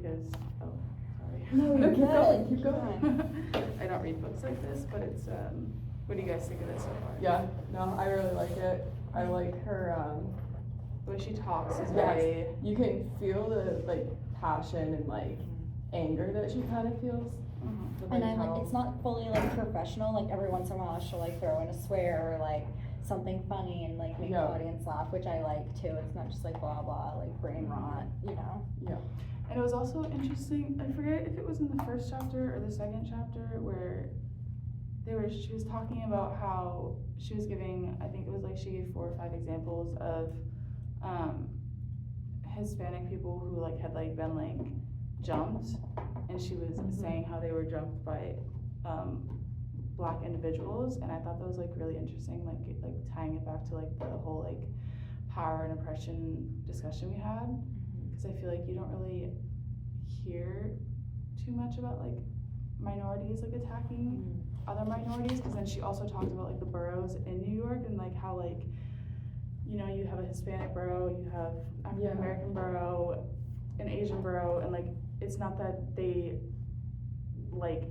because, oh, sorry. No, No, you're keep going, good. keep going. I don't read books like this, but it's, what do you guys think of this so far? Yeah, no, I really like it. I like her, The way she talks is yes, very, you can feel the, like, passion and, like, anger that she kind of feels. Mhm. with, And I how- like, it's not fully like professional, like every once in a while she'll like throw in a swear or like something funny and like make Yeah. the audience laugh, which I like too. It's not just like blah blah, like brain rot, you know? Yeah, And it was also interesting, I forget if it was in the first chapter or the second chapter, where she was talking about how she was giving, I think it was like she gave 4 or 5 examples of, Hispanic people who like had like been like jumped, and she was saying how they were jumped by, Black individuals, and I thought that was like really interesting, like tying it back to like the whole like power and oppression discussion we had, because I feel like you don't really hear too much about like minorities like attacking other minorities, because then she also talked about like the boroughs in New York and like how like, you know, you have a Hispanic borough, you have African American borough, an Asian borough, and like it's not that they like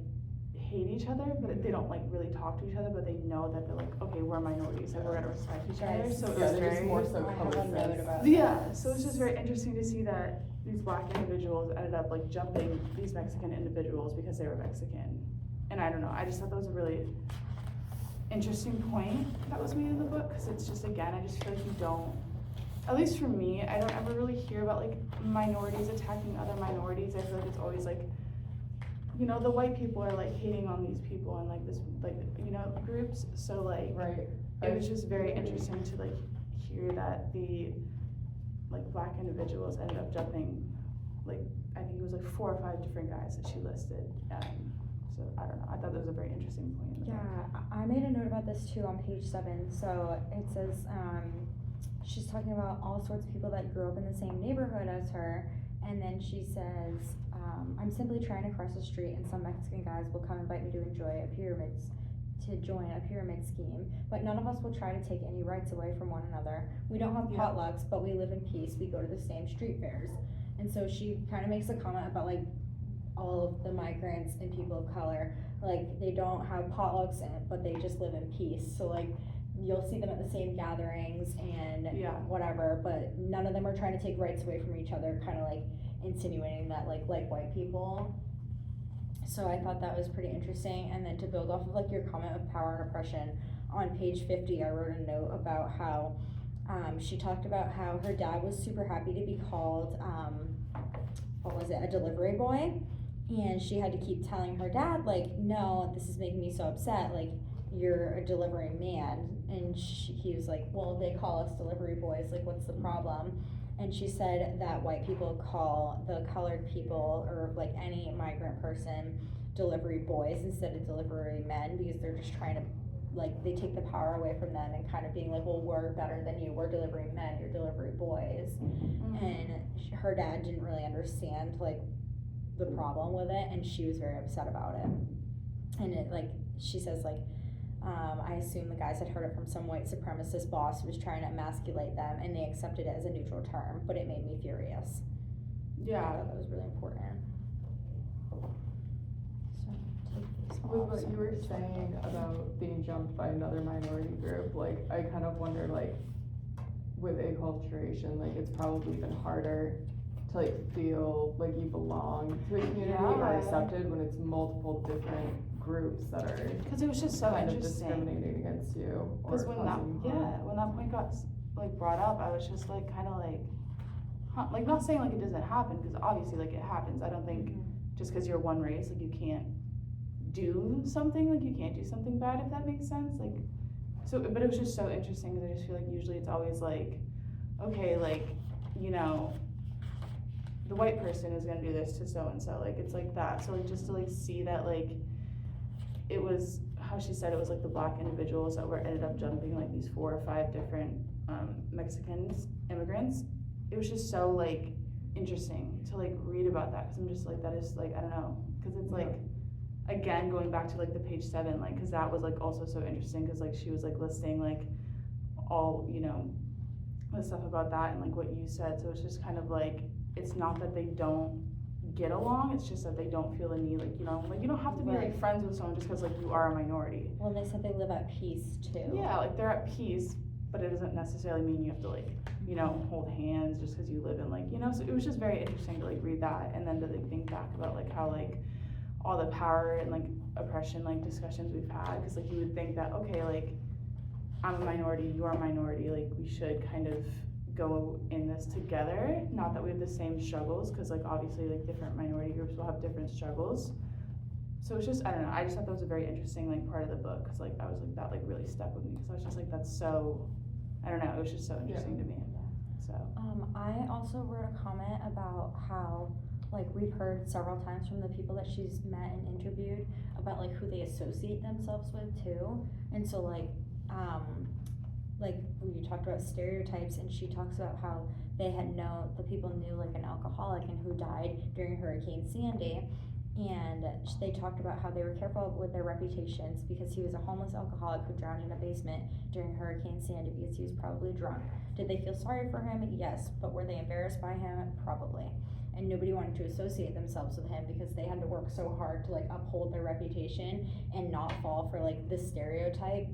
hate each other, but they don't like really talk to each other, but they know that they're like, okay, we're minorities and we're gonna respect each other. Yes. So it yeah, was they're just very more so I have a note coexist. about yeah, so it's just very interesting to see that these Black individuals ended up like jumping these Mexican individuals because they were Mexican. And I don't know, I just thought that was a really interesting point that was made in the book, because it's just, again, I just feel like you don't, at least for me, I don't ever really hear about like minorities attacking other minorities. I feel like it's always like, you know, the white people are like hating on these people and like this, like, you know, groups. So like, Right. it was just very interesting to like hear that the like Black individuals ended up jumping, like, I think it was like 4 or 5 different guys that she listed. So I don't know, I thought that was a very interesting point in the book. Yeah, I made a note about this too on page 7. So it says, she's talking about all sorts of people that grew up in the same neighborhood as her, and then she says, I'm simply trying to cross the street and some Mexican guys will come invite me to join a pyramid scheme, but none of us will try to take any rights away from one another. We don't have Yeah. potlucks, but we live in peace. We go to the same street fairs. And so she kind of makes a comment about like all of the migrants and people of color, like they don't have potlucks but they just live in peace. So like you'll see them at the same gatherings and Yeah. whatever, but none of them are trying to take rights away from each other, kind of like insinuating that like white people. So I thought that was pretty interesting. And then to build off of like your comment of power and oppression, on page 50 I wrote a note about how she talked about how her dad was super happy to be called a delivery boy, and she had to keep telling her dad like, no, this is making me so upset, like you're a delivery man. And he was like, well, they call us delivery boys, like what's the problem? And she said that white people call the colored people or like any migrant person delivery boys instead of delivery men, because they're just trying to, like, they take the power away from them and kind of being like, well, we're better than you, we're delivery men, you're delivery boys. And her dad didn't really understand like the problem with it, and she was very upset about it. And it, like, she says like, I assume the guys had heard it from some white supremacist boss who was trying to emasculate them, and they accepted it as a neutral term, but it made me furious. I Yeah. thought that was really important. So take these With off what so you were I'm saying talking. about being jumped by another minority group, like, I kind of wonder, like, with acculturation, like, it's probably even harder to, like, feel like you belong to a community or Yeah. accepted when it's multiple different groups that are Because it was just so kind of interesting. discriminating against you or Because when that, causing harm. when that point got like brought up, I was just like kind of like, huh, like not saying like it doesn't happen, because obviously like it happens. I don't think just because you're one race, like you can't do something, like you can't do something bad, if that makes sense. Like, so, but it was just so interesting because I just feel like usually it's always like, okay, like, you know, the white person is gonna do this to so and so, like it's like that. So like just to like see that like it was how she said it was like the Black individuals that were ended up jumping like these 4 or 5 different Mexicans immigrants. It was just so like interesting to like read about that, because I'm just like, that is like, I don't know, because it's like, again going back to like the page 7, like, because that was like also so interesting, because like she was like listing like all, you know, the stuff about that and like what you said. So it's just kind of like, it's not that they don't get along, it's just that they don't feel the need, like, you know, like, you don't have to be Right. like friends with someone just because like you are a minority. Well, they said they live at peace too. Yeah, like they're at peace, but it doesn't necessarily mean you have to like, you know, hold hands just because you live in like, you know, so it was just very interesting to like read that and then to like think back about like how like all the power and like oppression like discussions we've had, because like you would think that, okay, like I'm a minority, you're a minority, like we should kind of go in this together, not that we have the same struggles, because like obviously like different minority groups will have different struggles. So it's just, I don't know, I just thought that was a very interesting like part of the book, because like I was like, that like really stuck with me, because I was just like, that's so, I don't know, it was just so interesting to me, so. I also wrote a comment about how, like, we've heard several times from the people that she's met and interviewed about like who they associate themselves with too, and so like we talked about stereotypes, and she talks about how the people knew like an alcoholic and who died during Hurricane Sandy, and they talked about how they were careful with their reputations because he was a homeless alcoholic who drowned in a basement during Hurricane Sandy because he was probably drunk. Did they feel sorry for him? Yes. But were they embarrassed by him? Probably. And nobody wanted to associate themselves with him because they had to work so hard to like uphold their reputation and not fall for like this stereotype.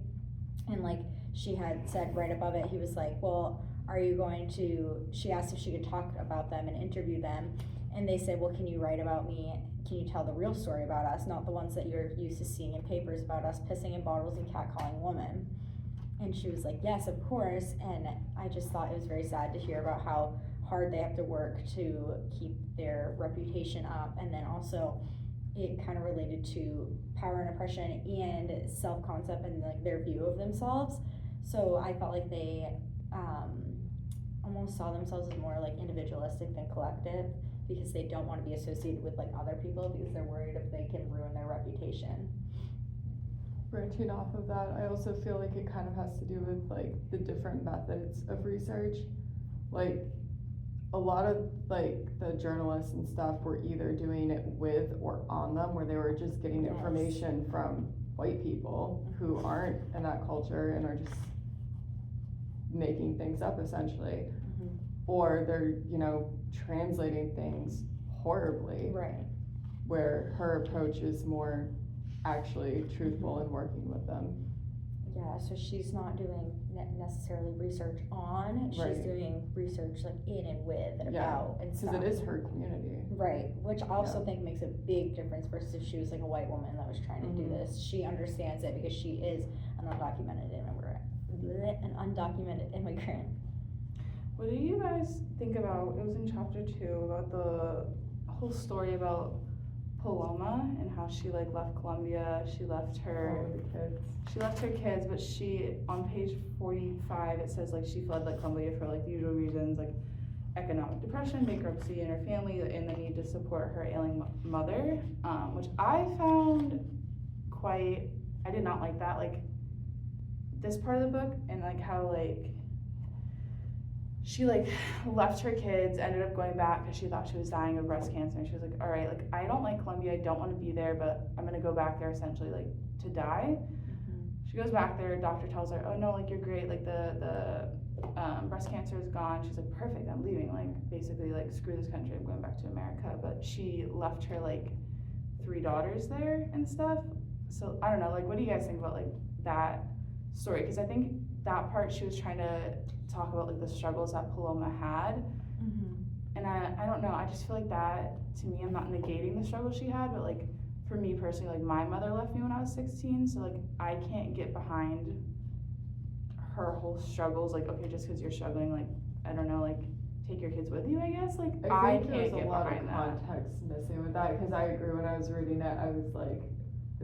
And like she had said right above it, he was like, well, she asked if she could talk about them and interview them, and they said, well, can you write about me? Can you tell the real story about us, not the ones that you're used to seeing in papers about us pissing in bottles and catcalling women? And she was like, yes, of course. And I just thought it was very sad to hear about how hard they have to work to keep their reputation up, and then also it kind of related to power and oppression and self-concept and like their view of themselves. So I felt like they almost saw themselves as more like individualistic than collective, because they don't want to be associated with like other people because they're worried if they can ruin their reputation. Branching off of that, I also feel like it kind of has to do with like the different methods of research. Like a lot of like the journalists and stuff were either doing it with or on them, where they were just getting Yes. information from white people who aren't in that culture and are just making things up essentially. Or they're, you know, translating things horribly, Right. where her approach is more actually truthful and working with them. Yeah, so she's not doing necessarily research on, she's Right. doing research like in and with and Yeah, about and stuff. Because it is her community. Right, which I also Yeah. think makes a big difference versus if she was like a white woman that was trying to do Mhm. this. She understands it because she is an undocumented immigrant. What do you guys think about, it was in chapter 2, about the whole story about Paloma and how she like left Colombia, she left her All of the kids. kids, but she, on page 45, it says like she fled like Colombia for like the usual reasons, like economic depression, bankruptcy in her family, and the need to support her ailing mother, which I found I did not like that, like this part of the book, and like how like she like left her kids, ended up going back because she thought she was dying of breast cancer, and she was like, all right, like I don't like Colombia, I don't want to be there, but I'm gonna go back there essentially like to die. She goes back there, doctor tells her, oh no, like you're great, like the breast cancer is gone. She's like, perfect, I'm leaving, like basically like screw this country, I'm going back to America. But she left her like 3 daughters there and stuff. So I don't know, like what do you guys think about like that story? Because I think that part she was trying to talk about like the struggles that Paloma had. And I don't know, I just feel like that, to me, I'm not negating the struggle she had, but like for me personally, like my mother left me when I was 16, so like I can't get behind her whole struggles, like okay, just because you're struggling, like I don't know, like take your kids with you, I guess, like I think can't there's get a lot of behind that. context missing with that, because I agree, when I was reading it, I was like,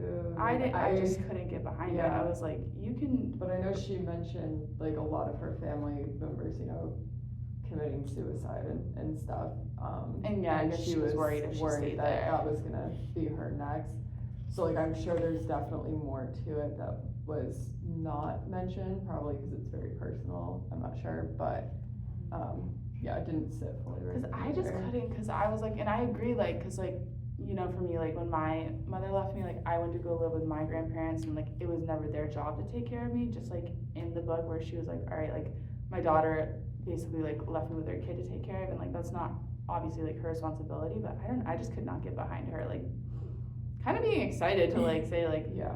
ooh, I just couldn't get behind it. Yeah. I was like, you can, But I know she mentioned like a lot of her family members, you know, committing suicide and stuff. And yeah, I guess she was worried if she stayed that there. that was gonna be her next. So like I'm sure there's definitely more to it that was not mentioned, probably because it's very personal. I'm not sure, but yeah, it didn't sit fully right. because I just couldn't, because I was like, and I agree, like, because like, you know, for me, like when my mother left me, like I went to go live with my grandparents, and like it was never their job to take care of me, just like in the book where she was like, all right, like my daughter basically like left me with her kid to take care of, and like that's not obviously like her responsibility, but I just could not get behind her, like, kind of being excited to like say like, Yeah.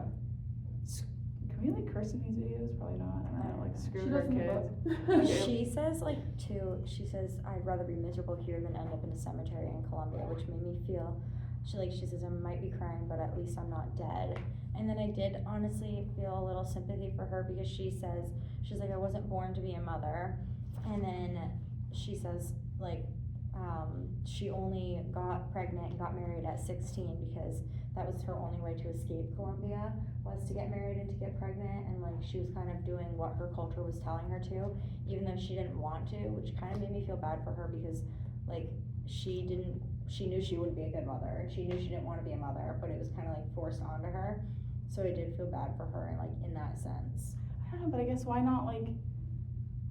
can we like curse in these videos? Probably not, I don't know, like screw She her doesn't kids. She says like too, she says, I'd rather be miserable here than end up in a cemetery in Colombia, which made me feel, she says, I might be crying, but at least I'm not dead. And then I did honestly feel a little sympathy for her, because she says, she's like, I wasn't born to be a mother. And then she says like, she only got pregnant and got married at 16 because that was her only way to escape Colombia, was to get married and to get pregnant, and like she was kind of doing what her culture was telling her to, even though she didn't want to, which kind of made me feel bad for her, because like she knew she wouldn't be a good mother, and she knew she didn't want to be a mother, but it was kind of like forced onto her. So I did feel bad for her, and like in that sense. I don't know, but I guess why not like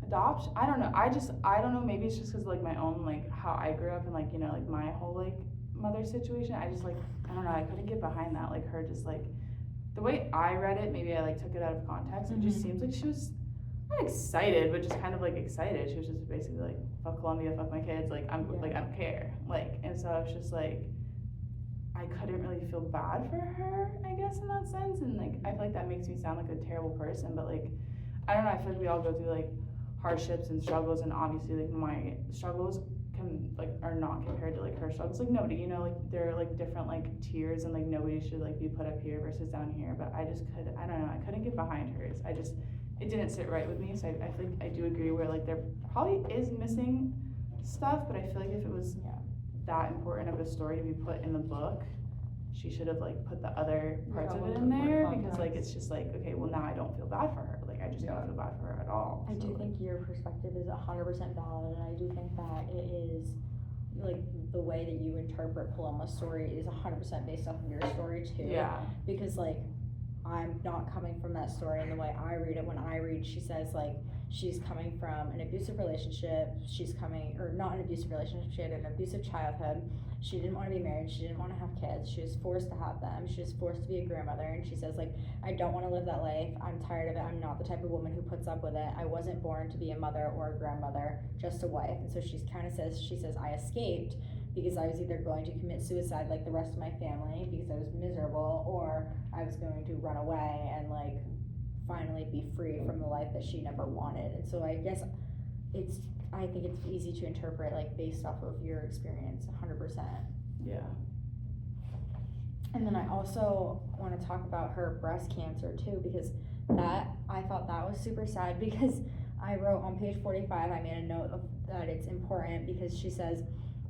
adopt? I don't know, I don't know, maybe it's just because like my own like how I grew up and like, you know, like my whole like mother situation, I just like, I don't know, I couldn't get behind that, like her just like, the way I read it, maybe I like took it out of context, it just seems like she was not excited, but just kind of like excited. She was just basically like, fuck Colombia, fuck my kids, like I'm like, I don't care, like, and so I was just like, I couldn't really feel bad for her, I guess, in that sense, and like I feel like that makes me sound like a terrible person, but like, I don't know, I feel like we all go through like hardships and struggles, and obviously like my struggles are not compared to like her struggles, like nobody, you know, like there are like different like tiers, and like nobody should like be put up here versus down here, but I don't know, I couldn't get behind hers, it didn't sit right with me, so I feel like I do agree where like there probably is missing stuff, but I feel like if it was that important of a story to be put in the book, she should have like put the other parts of it in there, because like it's just like, okay, well now I don't feel bad for her, like I just don't feel bad for her at all. I do think your perspective is 100% valid, and I do think that it is like the way that you interpret Paloma's story is 100% based off of your story too. Yeah. Because like I'm not coming from that story, and the way I read it, when I read, she says like she's coming from an abusive relationship, or not an abusive relationship, she had an abusive childhood, she didn't want to be married, she didn't want to have kids, she was forced to have them, she was forced to be a grandmother, and she says like, I don't want to live that life, I'm tired of it, I'm not the type of woman who puts up with it, I wasn't born to be a mother or a grandmother, just a wife. And so she says I escaped because I was either going to commit suicide like the rest of my family because I was miserable, or I was going to run away and like finally be free from the life that she never wanted. And so I guess I think it's easy to interpret like based off of your experience 100%. Yeah. And then I also want to talk about her breast cancer too, because I thought that was super sad, because I wrote on page 45, I made a note of that it's important, because she says,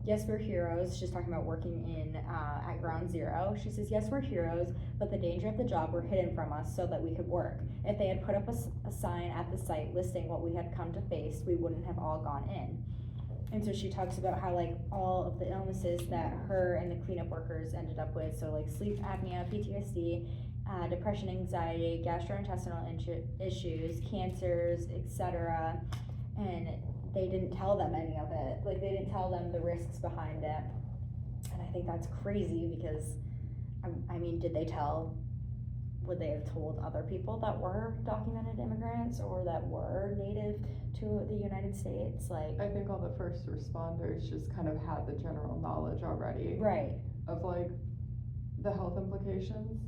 yes, we're heroes. She's talking about working at Ground Zero. She says, yes, we're heroes, but the danger of the job were hidden from us so that we could work. If they had put up a sign at the site listing what we had come to face, we wouldn't have all gone in. And so she talks about how like all of the illnesses that her and the cleanup workers ended up with, so like sleep apnea, PTSD, depression, anxiety, gastrointestinal issues, cancers, etc. And they didn't tell them any of it. Like they didn't tell them the risks behind it. And I think that's crazy, because I mean, would they have told other people that were documented immigrants or that were native to the United States? Like, I think all the first responders just kind of had the general knowledge already. Right. Of like the health implications.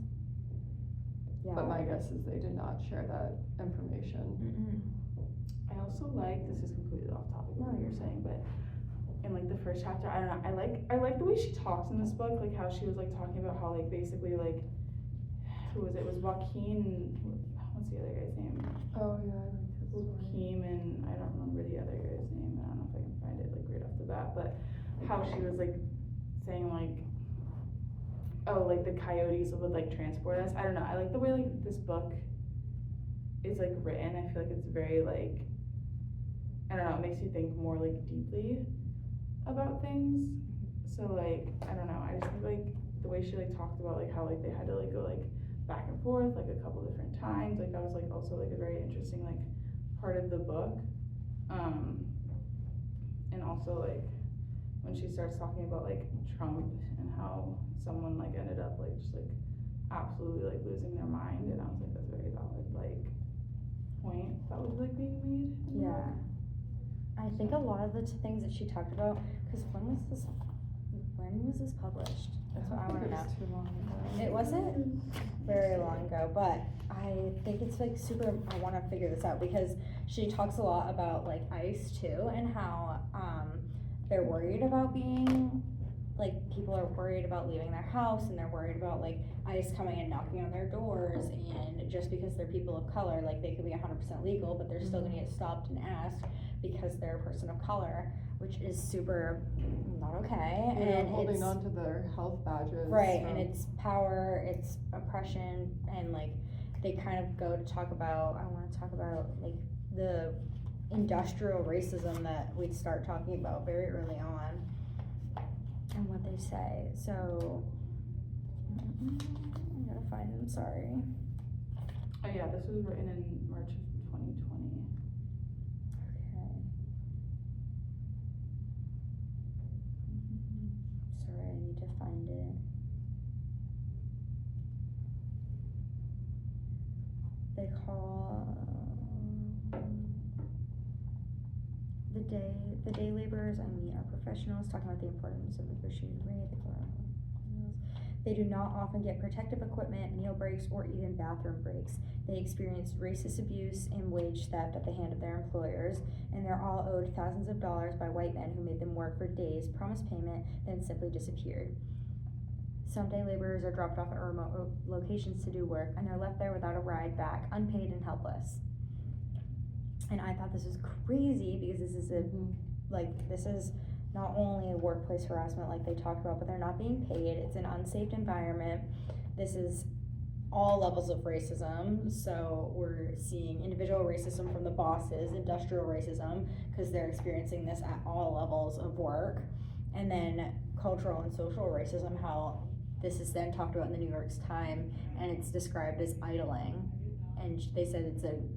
Yeah. But my guess is they did not share that information. Mm-mm. I also like, this is completely off topic of what you're saying, but in like the first chapter, I don't know, I like the way she talks in this book, like how she was like talking about how like basically like, who was it? It was Joaquin, what's the other guy's name? Oh yeah, I think that's right. Joaquin, and I don't remember the other guy's name, I don't know if I can find it like right off the bat, but how she was like saying like, oh, like the coyotes would like transport us. I don't know, I like the way like this book is like written. I feel like it's very like, I don't know, it makes you think more like deeply about things. So like, I don't know, I just think like the way she like talked about like how like they had to like go like back and forth like a couple different times, like that was like also like a very interesting like part of the book. And also like when she starts talking about like Trump and how someone like ended up like just like absolutely like losing their mind, and I was like, that's a very valid like point that was like being made. Yeah. I think a lot of the things that she talked about Cause when was this published? That's what I wanna It know. was too long ago. It wasn't very long ago, but I think it's like super, I wanna figure this out because she talks a lot about like ICE too and how, they're worried about being, like, people are worried about leaving their house and they're worried about like ICE coming and knocking on their doors, and just because they're people of color, like they could be 100% legal, but they're still gonna get stopped and asked because they're a person of color, which is super not okay, You know, and holding it's. on to their health badges. Right, from- and it's power, it's oppression, and like, they kind of go to talk about, I wanna talk about like the industrial racism that we'd start talking about very early on, and what they say, so, I'm gonna find them, sorry. Oh yeah, this was written in March of 2020. Okay. Sorry, I need to find it. They call the day laborers I meet are professionals, talking about the importance of negotiating rate. They do not often get protective equipment, meal breaks, or even bathroom breaks. They experience racist abuse and wage theft at the hand of their employers, and they're all owed thousands of dollars by white men who made them work for days, promised payment, then simply disappeared. Some day laborers are dropped off at remote locations to do work, and they're left there without a ride back, unpaid and helpless. And I thought this was crazy because this is this is not only workplace harassment like they talked about, but they're not being paid. It's an unsafe environment. This is all levels of racism. So we're seeing individual racism from the bosses, industrial racism, because they're experiencing this at all levels of work. And then cultural and social racism, how this is then talked about in the New York Times, and it's described as idling. And they said it's an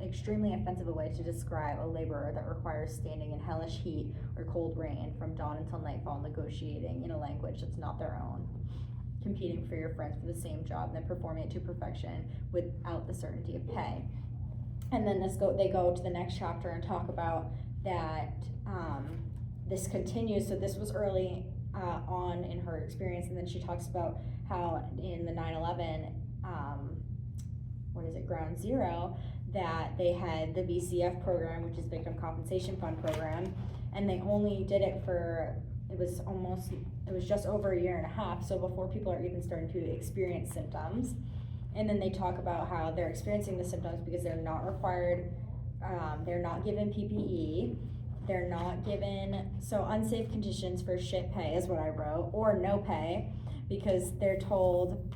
extremely offensive way to describe a laborer that requires standing in hellish heat or cold rain from dawn until nightfall, negotiating in a language that's not their own, competing for your friends for the same job, and then performing it to perfection without the certainty of pay. And then they go to the next chapter and talk about that this continues. So this was early on in her experience, and then she talks about how in the 9/11 Ground Zero, that they had the VCF program, which is Victim Compensation Fund program, and they only did it for, it was just over a year and a half, so before people are even starting to experience symptoms. And then they talk about how they're experiencing the symptoms because they're not required, they're not given PPE, they're not given, so unsafe conditions for shit pay is what I wrote, or no pay, because they're told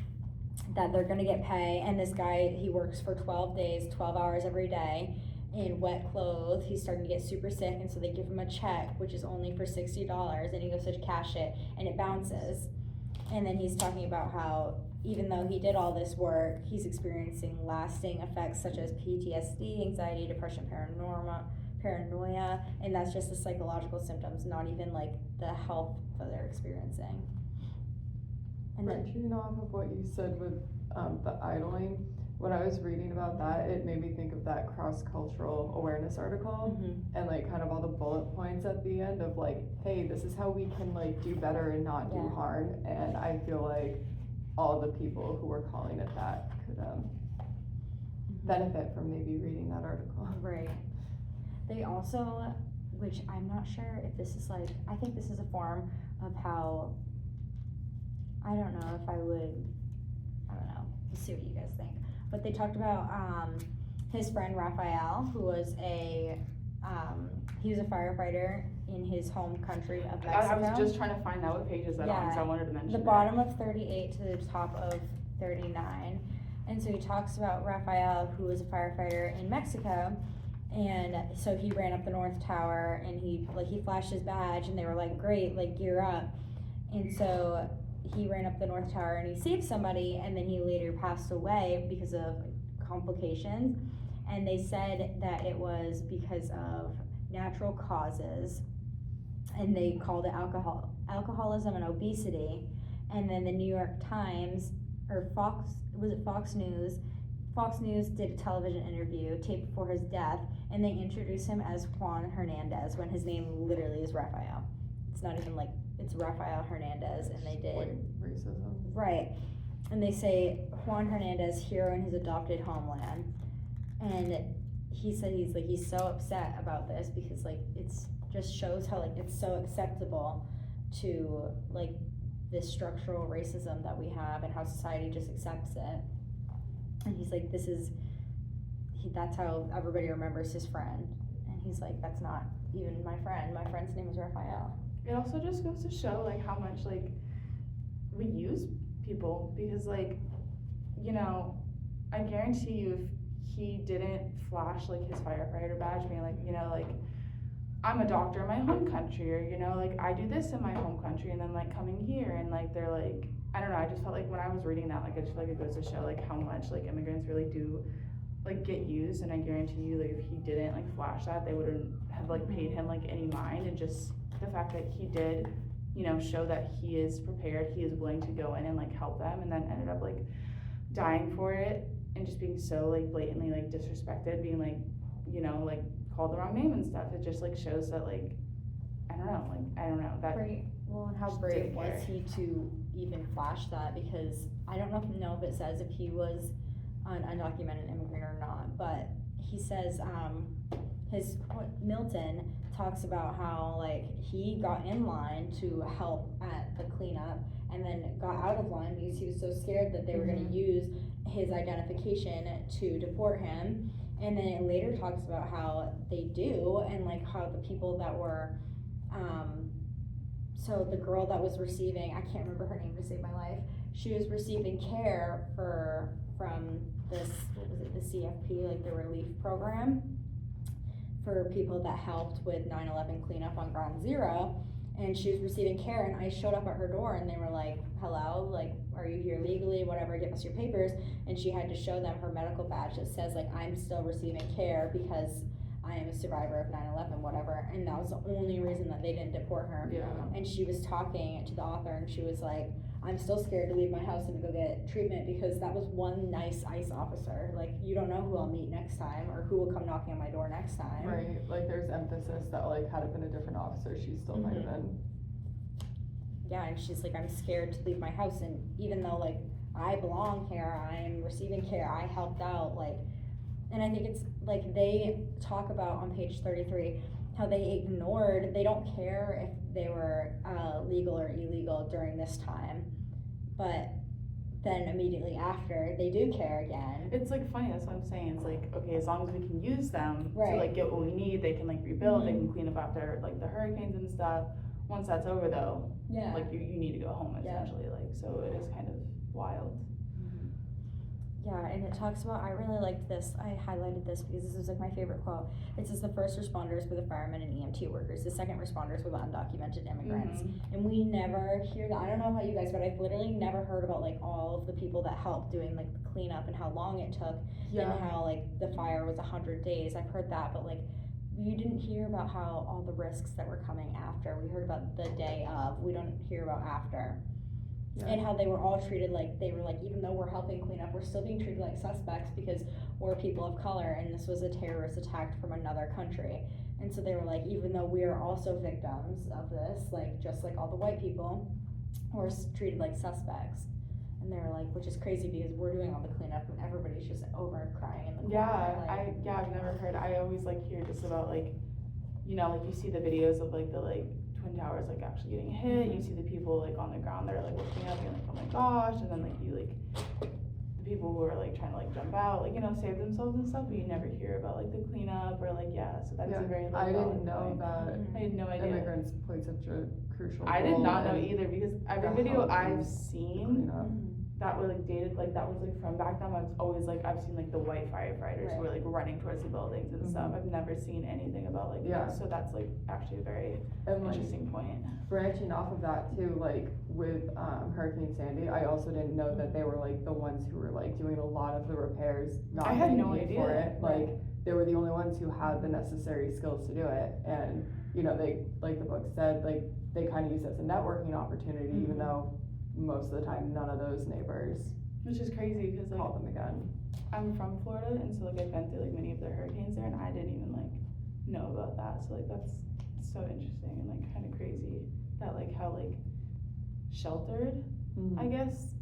that they're gonna get pay, and this guy, he works for 12 days, 12 hours every day, in wet clothes. He's starting to get super sick, and so they give him a check, which is only for $60, and he goes to cash it, and it bounces. And then he's talking about how, even though he did all this work, he's experiencing lasting effects such as PTSD, anxiety, depression, paranoia, and that's just the psychological symptoms, not even like the health that they're experiencing. And then, Branching off of what you said with the idling, when I was reading about that, it made me think of that cross-cultural awareness article, and like kind of all the bullet points at the end of like, hey, this is how we can like do better and not do Yeah. harm. And I feel like all the people who were calling it that could benefit from maybe reading that article. right. They also, which I'm not sure if this is like, I think this is a form of how, I don't know if I would, I don't know, we'll see what you guys think. But they talked about his friend Raphael, who was he was a firefighter in his home country of Mexico. I was just trying to find out what page is that on, because I wanted to mention the it. bottom of 38 to the top of 39. And so he talks about Raphael, who was a firefighter in Mexico, and so he ran up the North Tower, and he flashed his badge, and they were like, great, like gear up. And so he ran up the North Tower and he saved somebody, and then he later passed away because of complications. And they said that it was because of natural causes, and they called it alcoholism and obesity. And then the New York Times, or Fox News? Fox News did a television interview taped before his death, and they introduced him as Juan Hernandez when his name literally is Raphael. it's not even like, it's Rafael Hernandez, and they did. Like racism. Right. And they say Juan Hernandez, hero in his adopted homeland. And he said he's so upset about this because like it's just shows how like it's so acceptable to like this structural racism that we have and how society just accepts it. And he's like, that's how everybody remembers his friend. And he's like, that's not even my friend. My friend's name is Raphael. It also just goes to show like how much like we use people, because like, you know, I guarantee you if he didn't flash like his firefighter badge being like, you know, like, I'm a doctor in my home country, or, you know, like I do this in my home country, and then like coming here and like they're like, I don't know, I just felt like when I was reading that, like I just feel like it goes to show like how much like immigrants really do like get used. And I guarantee you like if he didn't like flash that, they wouldn't have like paid him like any mind. And just the fact that he did, you know, show that he is prepared, he is willing to go in and like help them, and then ended up like dying for it and just being so like blatantly like disrespected, being like, you know, like called the wrong name and stuff. It just like shows that like, I don't know that. Right. Well, and how just brave didn't was care. he to even flash that? Because I don't know if it says if he was an undocumented immigrant or not, but he says Milton talks about how like he got in line to help at the cleanup and then got out of line because he was so scared that they were going to use his identification to deport him. And then it later talks about how they do, and like how the people that were so the girl that was receiving, I can't remember her name to save my life, she was receiving care from this, what was it, the CFP, like the relief program for people that helped with 9/11 cleanup on Ground Zero. And she was receiving care, and I showed up at her door and they were like, hello, like, are you here legally, whatever, give us your papers. And she had to show them her medical badge that says like, I'm still receiving care because I am a survivor of 9/11, whatever. And that was the only reason that they didn't deport her. Yeah. And she was talking to the author, and she was like, I'm still scared to leave my house and go get treatment because that was one nice ICE officer. Like, you don't know who I'll meet next time or who will come knocking on my door next time. Right, like there's emphasis that like had it been a different officer, she still might have been. Yeah, and she's like, I'm scared to leave my house, and even though like I belong here, I'm receiving care, I helped out, like, and I think it's like they talk about on page 33 how they don't care if they were legal or illegal during this time, but then immediately after they do care again. It's like funny, that's what I'm saying. It's like, okay, as long as we can use them to Right. like get what we need, they can like rebuild, they can clean up after like the hurricanes and stuff. Once that's over though, Yeah. like you need to go home Yeah. essentially, like, so it is kind of wild. Yeah, and it talks about, I really liked this, I highlighted this because this was like my favorite quote. It says the first responders were the firemen and EMT workers, the second responders were the undocumented immigrants. And we never hear that. I don't know about you guys, but I've literally never heard about like all of the people that helped doing like the cleanup and how long it took, and how like the fire was 100 days. I've heard that, but like you didn't hear about how all the risks that were coming after. We heard about the day of, we don't hear about after. Yeah. And how they were all treated like, they were like, even though we're helping clean up, we're still being treated like suspects because we're people of color and this was a terrorist attack from another country. And so they were like, even though we are also victims of this, like just like all the white people, we're treated like suspects. And they were like, which is crazy because we're doing all the cleanup and everybody's just over crying in the corner. Like, I've never heard, I always like hear just about like, you know, like you see the videos of like the like Twin Towers like actually getting hit, you see the people like on the ground that are like looking up, you're like, oh my gosh, and then like you like the people who are like trying to like jump out, like, you know, save themselves and stuff, but you never hear about like the cleanup or like, so that's a very like, I valid didn't know point. that I had no idea. immigrants played such a crucial role. I did not know in either because the every video help I've and seen cleanup. that were like dated, like that was like from back then, I was always like, I've seen like the white firefighters who were like running towards the buildings and stuff. I've never seen anything about like Yeah. that, so that's like actually a very And like interesting point. branching off of that too, like with Hurricane Sandy, I also didn't know that they were like the ones who were like doing a lot of the repairs, not I had getting no paid idea. for it. Like they were the only ones who had the necessary skills to do it, and you know they, like the book said, like they kind of used it as a networking opportunity, even though most of the time none of those neighbors Which is crazy because like called them again. I'm from Florida, and so like I've been through like many of the hurricanes there, and I didn't even like know about that. So like that's so interesting and like kind of crazy. that like how like sheltered Mhm. I guess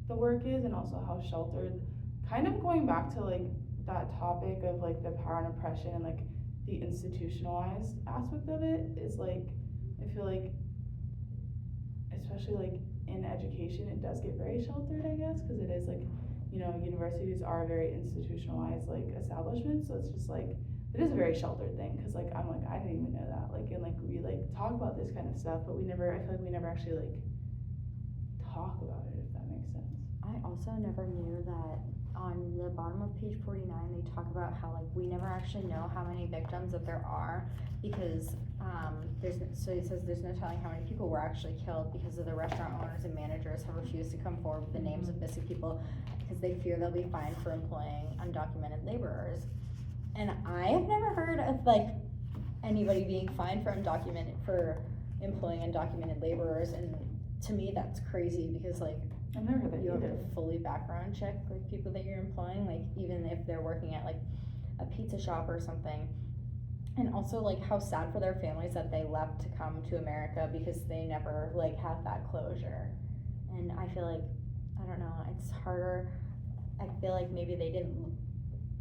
the work is, and also how sheltered, kind of going back to like that topic of like the power and oppression and like the institutionalized aspect of it is like, I feel like, especially like in education, it does get very sheltered, I guess, because it is like, you know, universities are very institutionalized like establishments, so it's just like, it is a very sheltered thing, because like, I'm like, I didn't even know that, like, and like, we like talk about this kind of stuff, but we never, I feel like we never actually like talk about it, if that makes sense. I also never knew that on the bottom of page 49 they talk about how like we never actually know how many victims that there are, because so it says there's no telling how many people were actually killed because of the restaurant owners and managers have refused to come forward with the names of missing people because they fear they'll be fined for employing undocumented laborers. And I have never heard of like anybody being fined for employing undocumented laborers, and to me that's crazy because like I've never heard that you have either. to fully background check like people that you're employing, like even if they're working at like a pizza shop or something. And also like how sad for their families that they left to come to America because they never like had that closure. And I feel like, I don't know, it's harder. I feel like maybe they didn't,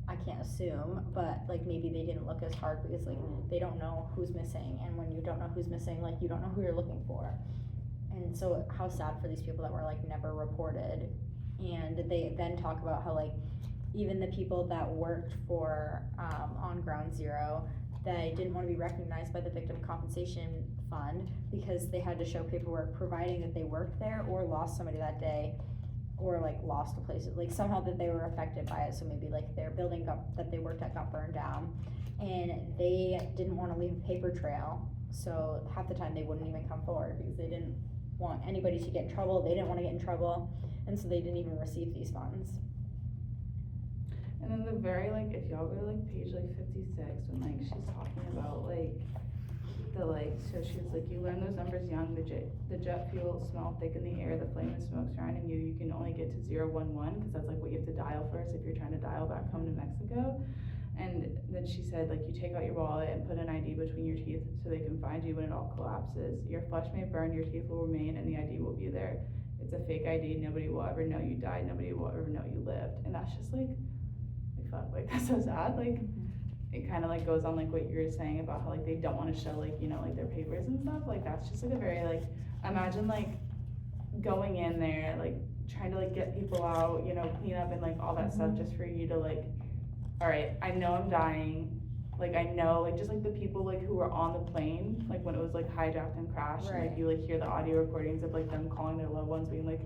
I can't assume, but like maybe they didn't look as hard because like they don't know who's missing, and when you don't know who's missing, like you don't know who you're looking for. And so how sad for these people that were like never reported. And they then talk about how like even the people that worked for on Ground Zero, they didn't want to be recognized by the Victim Compensation Fund because they had to show paperwork providing that they worked there or lost somebody that day, or like lost a place, like somehow that they were affected by it. So maybe like their building that they worked at got burned down, and they didn't want to leave a paper trail, so half the time they wouldn't even come forward because they didn't want anybody to get in trouble, they didn't want to get in trouble, and so they didn't even receive these funds. And then the very like, if y'all go to like page like 56, when like she's talking about like the like, so she's like, you learn those numbers young, the jet fuel smell thick in the air, the flame and smoke surrounding you, you can only get to 011 because that's like what you have to dial first if you're trying to dial back home to Mexico. And then she said like, you take out your wallet and put an ID between your teeth so they can find you when it all collapses. Your flesh may burn, your teeth will remain, and the ID will be there. It's a fake ID, nobody will ever know you died, nobody will ever know you lived. And that's just like fuck, like that's so sad. Like it kind of like goes on like what you were saying about how like they don't want to show like, you know, like their papers and stuff. Like that's just like a very like, imagine like going in there like trying to like get people out, you know, clean up and like all that stuff just for you to like, all right, I know I'm dying, like I know like just like the people like who were on the plane like when it was like hijacked and crashed, Right. and like you like hear the audio recordings of like them calling their loved ones being like,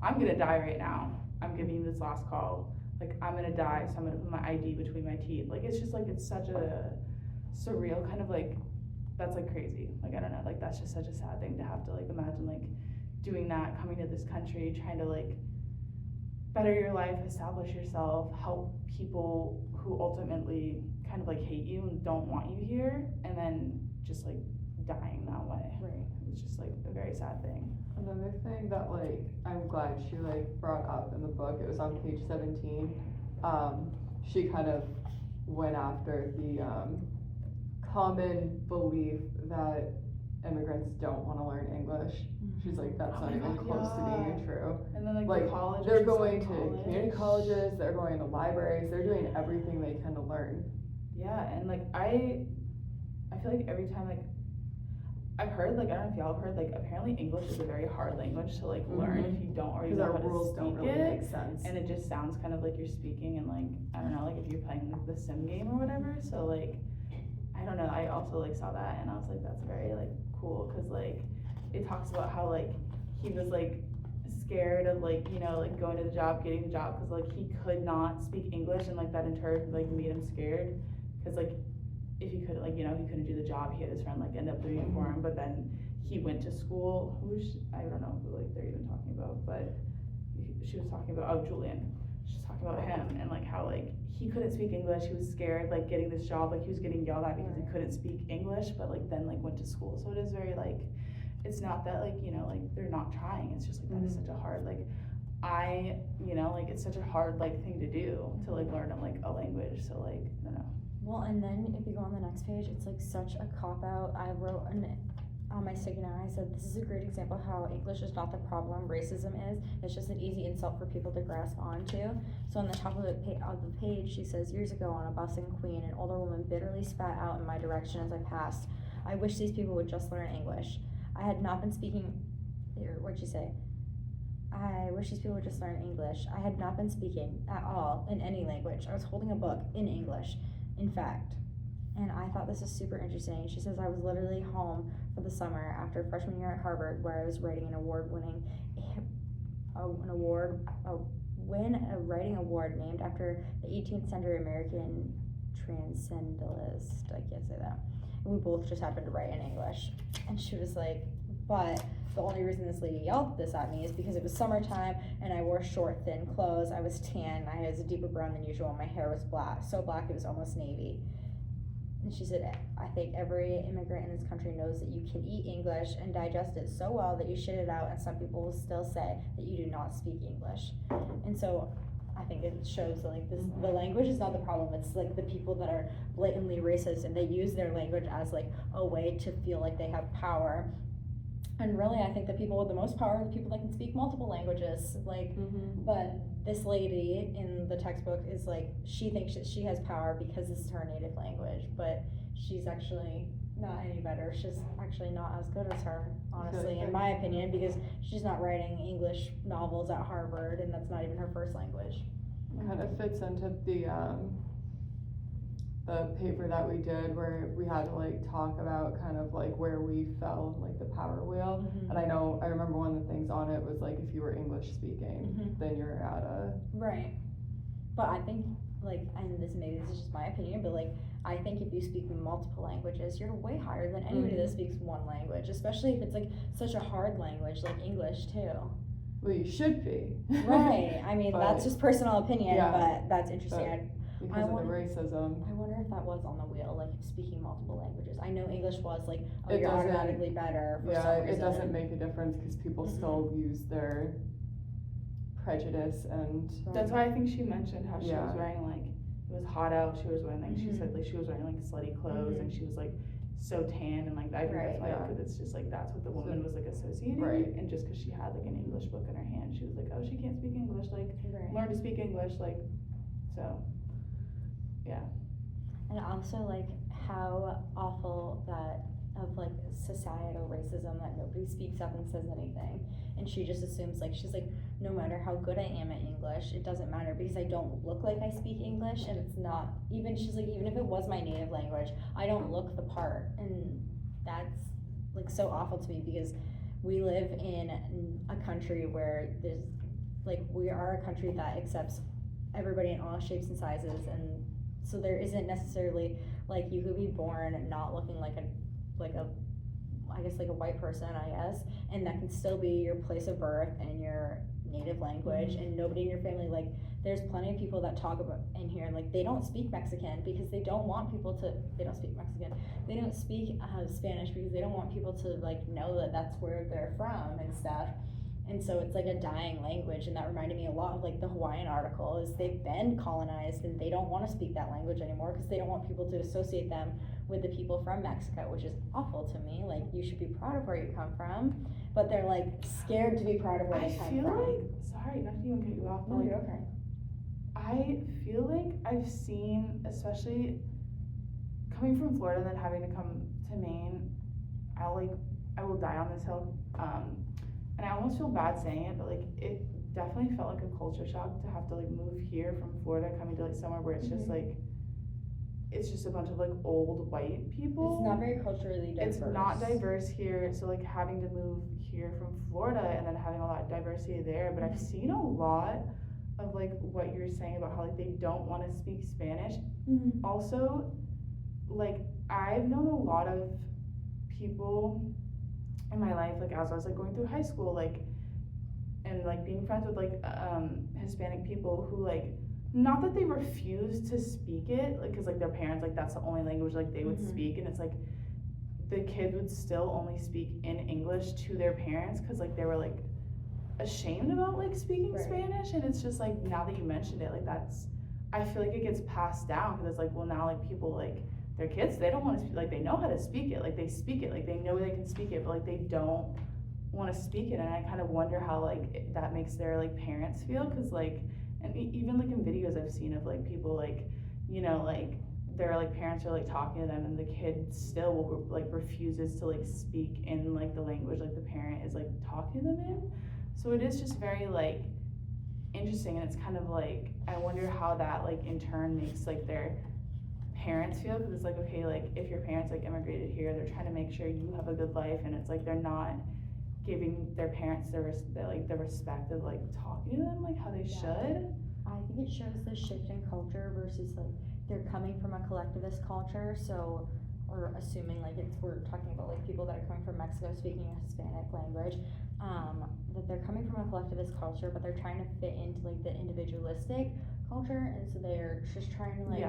I'm gonna die right now, I'm giving you this last call, like I'm gonna die, so I'm gonna put my ID between my teeth. Like it's just like, it's such a surreal kind of like, that's like crazy, like I don't know, like that's just such a sad thing to have to like imagine like doing that, coming to this country, trying to like better your life, establish yourself, help people who ultimately kind of like hate you and don't want you here, and then just like dying that way. Right. It's just like a very sad thing. Another thing that like I'm glad she like brought up in the book, it was on page 17, she kind of went after the common belief that immigrants don't want to learn English. She's like, that's Oh not my even God, close to yeah. being true. And then like Like, the college, they're just, like, going to community colleges, they're going to libraries, they're doing everything they can to learn. Yeah, and like I feel like every time like I've heard, like I don't know if y'all have heard, like apparently English is a very hard language to like learn if you don't already Because know our how to rules speak don't really it. make sense. And it just sounds kind of like you're speaking in like, I don't know, like if you're playing like the sim game or whatever, so like, I don't know, I also like saw that and I was like, that's very like cool, cause like, it talks about how like, he was like scared of like, you know, like going to the job, getting the job, cause like he could not speak English, and like that in turn like made him scared, cause like, if he could, like, you know, he couldn't do the job, he had his friend like end up doing it for him, but then he went to school, I don't know who like they're even talking about, but she was talking about, oh, Julian, she's talking about him, and like how like he couldn't speak English, he was scared like getting this job, like he was getting yelled at because he couldn't speak English, but like then like went to school, so it is very like, it's not that like, you know, like they're not trying, it's just like that is such a hard like, you know, like it's such a hard like thing to do, to like learn like a language, so like, I don't know. Well, and then if you go on the next page, it's like such a cop out. I wrote on my sticky note, I said, this is a great example of how English is not the problem, racism is. It's just an easy insult for people to grasp onto. So on the top of the page, she says, years ago on a bus in Queen, an older woman bitterly spat out in my direction as I passed. I wish these people would just learn English. I had not been speaking, what'd she say? I wish these people would just learn English. I had not been speaking at all in any language. I was holding a book in English, in fact. And I thought this was super interesting. She says, I was literally home for the summer after freshman year at Harvard, where I was writing an award-winning, writing award named after the 18th century American transcendentalist. I can't say that. And we both just happened to write in English. And she was like, but the only reason this lady yelled this at me is because it was summertime and I wore short, thin clothes. I was tan, I was a deeper brown than usual, my hair was black, so black it was almost navy. And she said, I think every immigrant in this country knows that you can eat English and digest it so well that you shit it out, and some people will still say that you do not speak English. And so I think it shows that like this, the language is not the problem, it's like the people that are blatantly racist and they use their language as like a way to feel like they have power. And really, I think the people with the most power are the people that can speak multiple languages. Like, but this lady in the textbook is like, she thinks that she has power because this is her native language, but she's actually not any better. She's actually not as good as her, honestly, in my opinion, because she's not writing English novels at Harvard, and that's not even her first language. Kind of fits into the paper that we did where we had to like talk about kind of like where we fell in like the power wheel. And I remember one of the things on it was like if you were English speaking, then you're at a right. But I think like, and this is just my opinion, but like I think if you speak multiple languages, you're way higher than anybody that speaks one language, especially if it's like such a hard language like English too. Well, you should be. Right. I mean, that's just personal opinion, yeah, but that's interesting. Because of the racism. I wonder if that was on the wheel, like speaking multiple languages. I know English was like, oh, It you're doesn't- automatically better for some Yeah, reason. it doesn't make a difference because people still use their prejudice and. That's why I think she mentioned how she Yeah. was wearing like, it was hot out, she was wearing like, she said like she was wearing like slutty clothes and she was like so tan and like, I think that's why, Yeah. because it's just like, that's what the woman was like associating. Right. And just cause she had like an English book in her hand, she was like, oh, she can't speak English, like, Right. learn to speak English, like, so, yeah. And also like how awful that of like societal racism that nobody speaks up and says anything, and she just assumes like, she's like, no matter how good I am at English, it doesn't matter because I don't look like I speak English, and it's not even, she's like, even if it was my native language, I don't look the part. And that's like so awful to me because we live in a country where there's like, we are a country that accepts everybody in all shapes and sizes, and so there isn't necessarily like, you could be born not looking like a I guess like a white person, I guess, and that can still be your place of birth and your native language, and nobody in your family, like, there's plenty of people that talk about in here, like, they don't speak Mexican because they don't want people to, they don't speak Mexican, they don't speak Spanish because they don't want people to like know that that's where they're from and stuff. And so it's like a dying language, and that reminded me a lot of like the Hawaiian article, is they've been colonized and they don't want to speak that language anymore because they don't want people to associate them with the people from Mexico, which is awful to me. Like, you should be proud of where you come from, but they're like scared to be proud of where they come I feel from. like, sorry, not to even cut you off, but No, like, you're okay. I feel like I've seen, especially coming from Florida and then having to come to Maine, I will die on this hill, and I almost feel bad saying it, but like, it definitely felt like a culture shock to have to like move here from Florida, coming to like somewhere where it's just like, it's just a bunch of like old white people. It's not very culturally diverse. It's not diverse here, so like having to move here from Florida and then having a lot of diversity there, but I've seen a lot of like what you're saying about how like they don't want to speak Spanish. Also, like, I've known a lot of people in my life, like as I was like going through high school, like, and like being friends with like Hispanic people who like, not that they refuse to speak it, like, cause like their parents, like that's the only language like they would speak, and it's like the kids would still only speak in English to their parents, cause like they were like ashamed about like speaking Spanish, and it's just like, now that you mentioned it, like that's, I feel like it gets passed down, cause it's like, well, now like people like, their kids, they don't want to, like, they know how to speak it, like, they speak it, like, they know they can speak it, but, like, they don't want to speak it, and I kind of wonder how, like, that makes their, like, parents feel, because, like, and even, like, in videos I've seen of, like, people, like, you know, like, their, like, parents are, like, talking to them, and the kid still will, like, refuses to, like, speak in, like, the language, like, the parent is, like, talking to them in, so it is just very, like, interesting, and it's kind of, like, I wonder how that, like, in turn makes, like, their parents feel, because it's like, okay, like, if your parents, like, immigrated here, they're trying to make sure you have a good life, and it's like they're not giving their parents the respect of, like, talking to them like how they should. I think it shows the shift in culture versus like they're coming from a collectivist culture, so or assuming like we're talking about like people that are coming from Mexico speaking a Hispanic language, that they're coming from a collectivist culture, but they're trying to fit into like the individualistic culture, and so they're just trying to like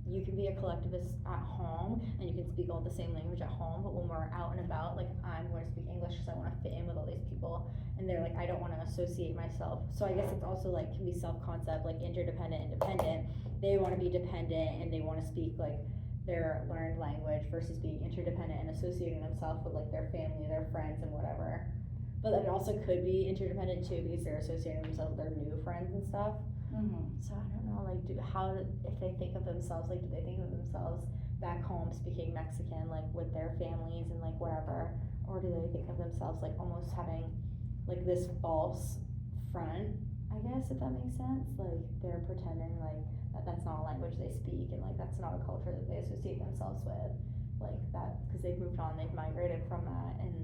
you can be a collectivist at home and you can speak all the same language at home, but when we're out and about, like I'm going to speak English because I want to fit in with all these people, and they're like I don't want to associate myself. So I guess it's also like can be self-concept, like interdependent, independent. They want to be dependent and they want to speak like their learned language versus being interdependent and associating themselves with like their family, their friends, and whatever. But it also could be interdependent too because they're associating themselves with their new friends and stuff. So I don't know, like, if they think of themselves, like, do they think of themselves back home speaking Mexican, like, with their families and, like, whatever, or do they think of themselves, like, almost having, like, this false front, I guess, if that makes sense, like, they're pretending, like, that's not a language they speak, and, like, that's not a culture that they associate themselves with, like, that, because they've moved on, they've migrated from that, and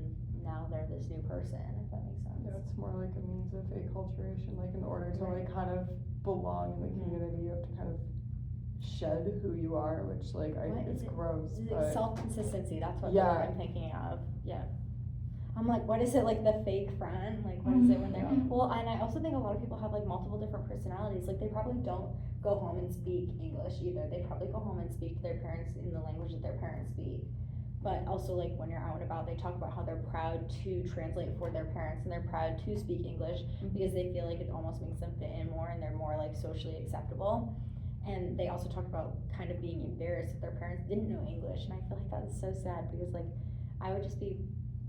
now they're this new person, if that makes sense. Yeah, it's more like a means of acculturation, like in order to like kind of belong in the community, you have to kind of shed who you are, which like I think is gross. But Self-consistency, that's what Yeah. I'm thinking of, yeah. I'm like, what is it, like the fake friend, like what is it when they're, well, and I also think a lot of people have like multiple different personalities, like they probably don't go home and speak English either, they probably go home and speak to their parents in the language that their parents speak. But also, like, when you're out and about, they talk about how they're proud to translate for their parents and they're proud to speak English because they feel like it almost makes them fit in more and they're more, like, socially acceptable. And they also talk about kind of being embarrassed if their parents didn't know English. And I feel like that is so sad because, like, I would just be,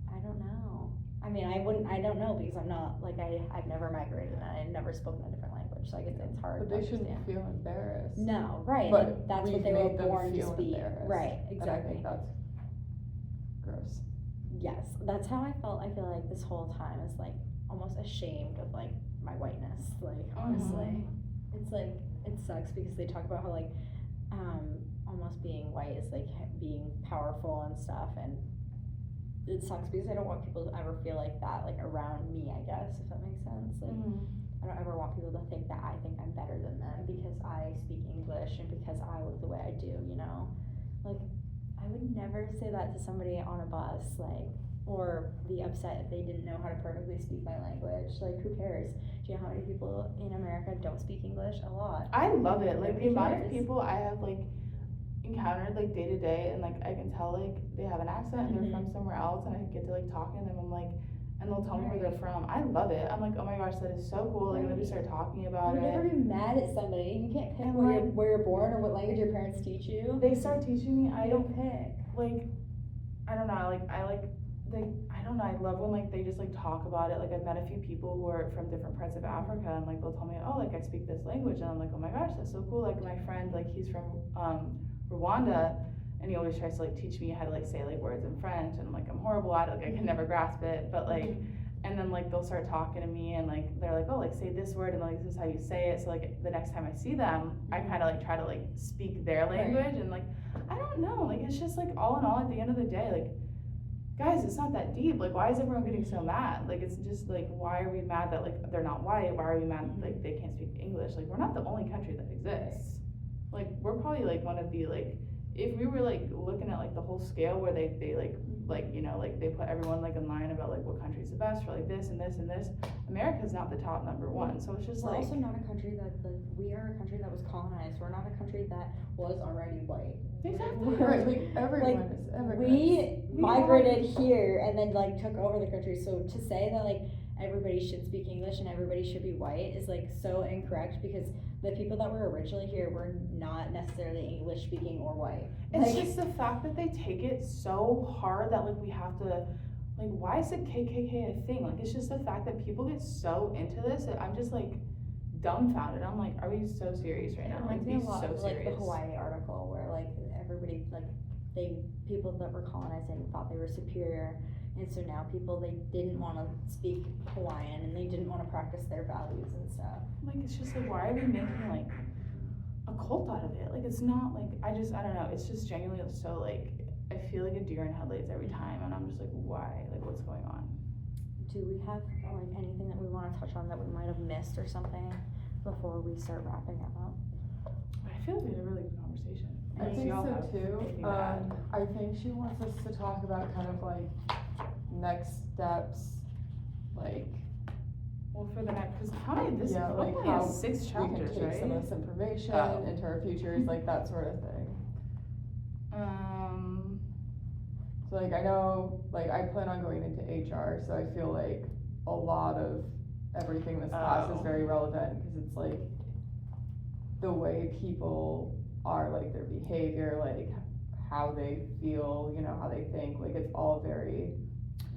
I don't know. I mean, I don't know because I'm not, like, I've never migrated and I've never spoken a different language. So I guess it's hard But they shouldn't feel embarrassed. No, right. But like, that's what they were born to speak. Right, exactly. And I think that's gross. Yes, that's how I felt. I feel like this whole time is like almost ashamed of like my whiteness. Like honestly, it's like it sucks because they talk about how like almost being white is like being powerful and stuff, and it sucks because I don't want people to ever feel like that like around me. I guess if that makes sense. Like I don't ever want people to think that I think I'm better than them because I speak English and because I look the way I do. You know, like. I would never say that to somebody on a bus, like, or be upset if they didn't know how to perfectly speak my language. Like, who cares? Do you know how many people in America don't speak English? A lot. I love it. Like, the amount of cares? people I have, like, encountered, like, day to day, and, like, I can tell, like, they have an accent and they're from somewhere else, and I get to, like, talking to them, I'm like, and they'll tell me where they're from. I love it. I'm like, oh my gosh, that is so cool. Like, let me start talking about You'd it. never be mad at somebody. You can't pick And, where you're born or what language your parents teach you. They start teaching me, I don't pick. like, I don't know, I don't know, I love when, like, they just, like, talk about it. Like, I've met a few people who are from different parts of Africa, and, like, they'll tell me, oh, like, I speak this language, and I'm like, oh my gosh, that's so cool. Like, my friend, like, he's from, Rwanda, and he always tries to, like, teach me how to, like, say, like, words in French, and, like, I'm horrible at it, like, I can never grasp it, but, like, and then, like, they'll start talking to me, and, like, they're like, oh, like, say this word, and, like, this is how you say it, so, like, the next time I see them, I kind of, like, try to, like, speak their language, and, like, I don't know, like, it's just, like, all in all, at the end of the day, like, guys, it's not that deep, like, why is everyone getting so mad? Like, it's just, like, why are we mad that, like, they're not white, why are we mad that, like, they can't speak English? Like, we're not the only country that exists. Like, we're probably, like, one of the, like, if we were, like, looking at, like, the whole scale where they like, you know, like, they put everyone, like, in line about, like, what country's the best for, like, this and this and this, America's not the top number one, so it's just, We're like. also not a country that, like, we are a country that was colonized. We're not a country that was already white. Exactly. Right, like everyone is immigrants. We migrated here and then like took over the country. So to say that like everybody should speak English and everybody should be white is like so incorrect, because the people that were originally here were not necessarily English speaking or white. It's Like- just the fact that they take it so hard that like we have to, like, why is the KKK a thing? Like, it's just the fact that people get so into this that I'm just like dumbfounded. I'm like, are we so serious right It now? reminds Like, me be a lot so of like the serious. Hawaii article where like everybody like people that were colonizing thought they were superior, and so now people, they didn't want to speak Hawaiian and they didn't want to practice their values and stuff. Like, it's just like, why are we making like a cult out of it? Like, it's not like, I don't know, it's just genuinely so like, I feel like a deer in headlights every time, and I'm just like, why? Like, what's going on? Do we have like anything that we want to touch on that we might have missed or something before we start wrapping up? I feel like we had a really good conversation. I Unless think y'all so have too. anything to add. I think she wants us to talk about kind of like next steps, like Well, for the next, because how many, this Yeah, book like only how has 6 we can chapters, take some of right? this information Oh. into our futures, like that sort of thing. So like I know, like I plan on going into HR, so I feel like a lot of everything this class is Oh. very relevant, because it's like the way people are, like their behavior, like how they feel, you know, how they think, like it's all very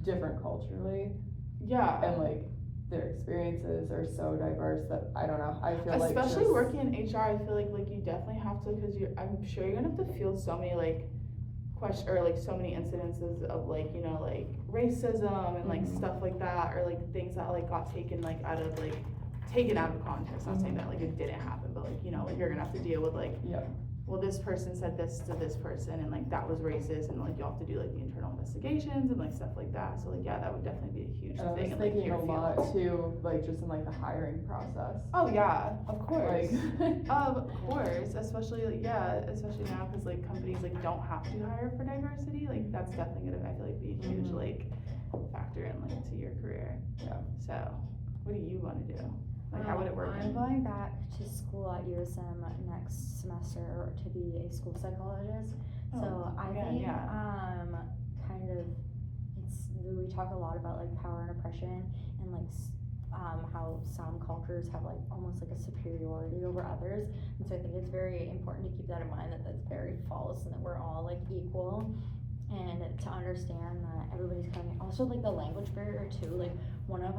different culturally, Yeah. and like their experiences are so diverse that I don't know, I feel like Especially just- working in HR, I feel like you definitely have to, because I'm sure you're gonna have to field so many like or like so many incidences of like, you know, like racism and like Mhm. stuff like that, or like things that like got taken like out of context. Not saying that like it didn't happen, but like, you know, like you're gonna have to deal with like, Yeah. well, this person said this to this person and like that was racist, and like you have to do like the internal investigations and like stuff like that. So like, yeah, that would definitely be a huge And I was thing in like thinking your a field. lot too, like just in like the hiring process. Oh yeah, of course. Like, Of course, especially like, yeah, especially now because like companies like don't have to hire for diversity. Like that's definitely gonna, I feel like, be a huge Mhm. like factor in like to your career. Yeah. So, what do you want to do? Like, how would it work? I'm going back to school at USM next semester to be a school psychologist. So I again, think, yeah. kind of, we talk a lot about like power and oppression, and like, how some cultures have like almost like a superiority over others. And so I think it's very important to keep that in mind, that that's very false, and that we're all like equal. And to understand that everybody's coming, also like the language barrier too, like one of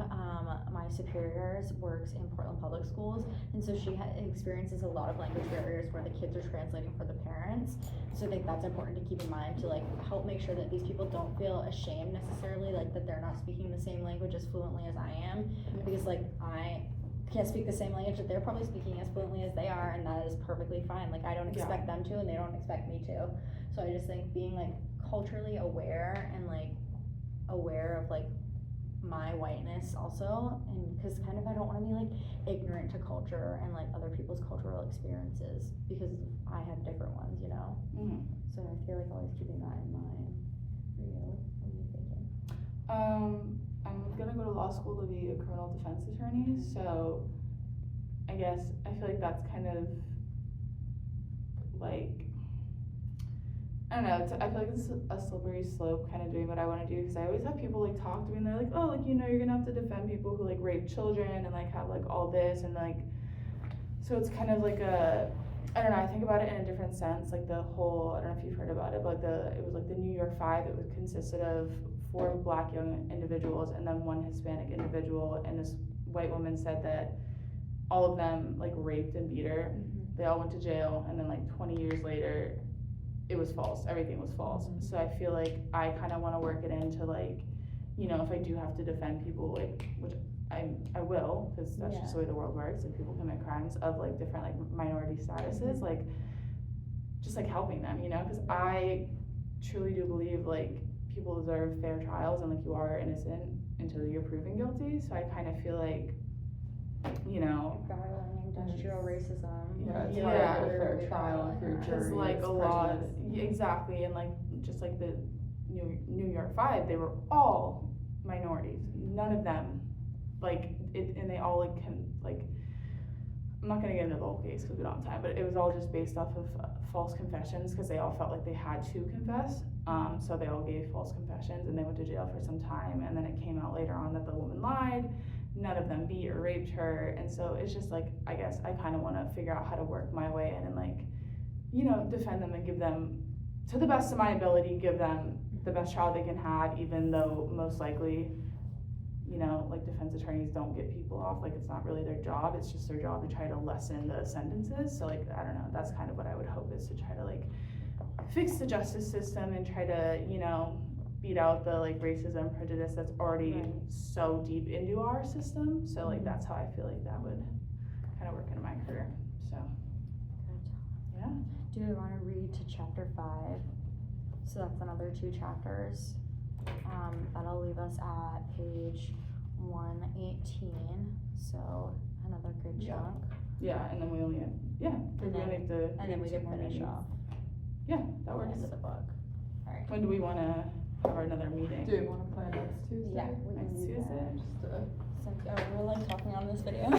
my superiors works in Portland Public Schools, and so she experiences a lot of language barriers where the kids are translating for the parents. So I think that's important to keep in mind, to like help make sure that these people don't feel ashamed necessarily, like that they're not speaking the same language as fluently as I am, because like I can't speak the same language that they're probably speaking as fluently as they are, and that is perfectly fine. Like I don't expect them to, and they don't expect me to. So I just think being like culturally aware and like aware of like my whiteness also, and because kind of I don't want to be like ignorant to culture and like other people's cultural experiences, because I have different ones, you know. Mhm. So I feel like always keeping that in mind. For you, what are you thinking? I'm gonna go to law school to be a criminal defense attorney, so I guess I feel like that's kind of like, I don't know, I feel like it's a slippery slope kind of doing what I want to do, because I always have people like talk to me and they're like, oh, like, you know, you're gonna have to defend people who like rape children and like have like all this, and like, so it's kind of like I don't know, I think about it in a different sense, like the whole, I don't know if you've heard about it, but it was like the New York 5, it was consisted of 4 black young individuals and then 1 Hispanic individual, and this white woman said that all of them like raped and beat her. They all went to jail, and then like 20 years later, it was false. Everything was false. Mhm. So I feel like I kind of want to work it into like, you know, if I do have to defend people, like, which I will, because that's just the way the world works. Like people commit crimes of like different like minority statuses, like just like helping them, you know, because I truly do believe like people deserve fair trials, and like you are innocent until you're proven guilty. So I kind of feel like, you know, Battling industrial racism. Yeah, it's Yeah. hard to get a fair trial if your Yeah. jury because like is a lot, prejudiced. yeah, exactly, and like just like the New York 5, they were all minorities. None of them, like it, and they all like I'm not gonna get into the whole case because we don't have time, but it was all just based off of false confessions, because they all felt like they had to confess, So they all gave false confessions and they went to jail for some time, and then it came out later on that the woman lied. None of them beat or raped her, and so it's just like, I guess I kind of want to figure out how to work my way in and like, you know, defend them and give them, to the best of my ability, give them the best trial they can have, even though most likely, you know, like defense attorneys don't get people off, like it's not really their job, it's just their job to try to lessen the sentences. So like, I don't know, that's kind of what I would hope, is to try to like fix the justice system and try to, you know, beat out the like racism, prejudice that's already Right. so deep into our system. So like that's how I feel like that would kind of work into my career. So yeah. Do we wanna read to chapter 5? So that's another 2 chapters. That'll leave us at page 118, so another good Yeah. chunk. Yeah, and then we only have, yeah, we And then- only have to. And then we do can two more finish meetings. off Yeah, that at the works. end of the book. Alright. When do we wanna have another meeting? Do you wanna plan next Tuesday? Yeah, we can Next do Tuesday? that. Just, Since, we're like talking on this video.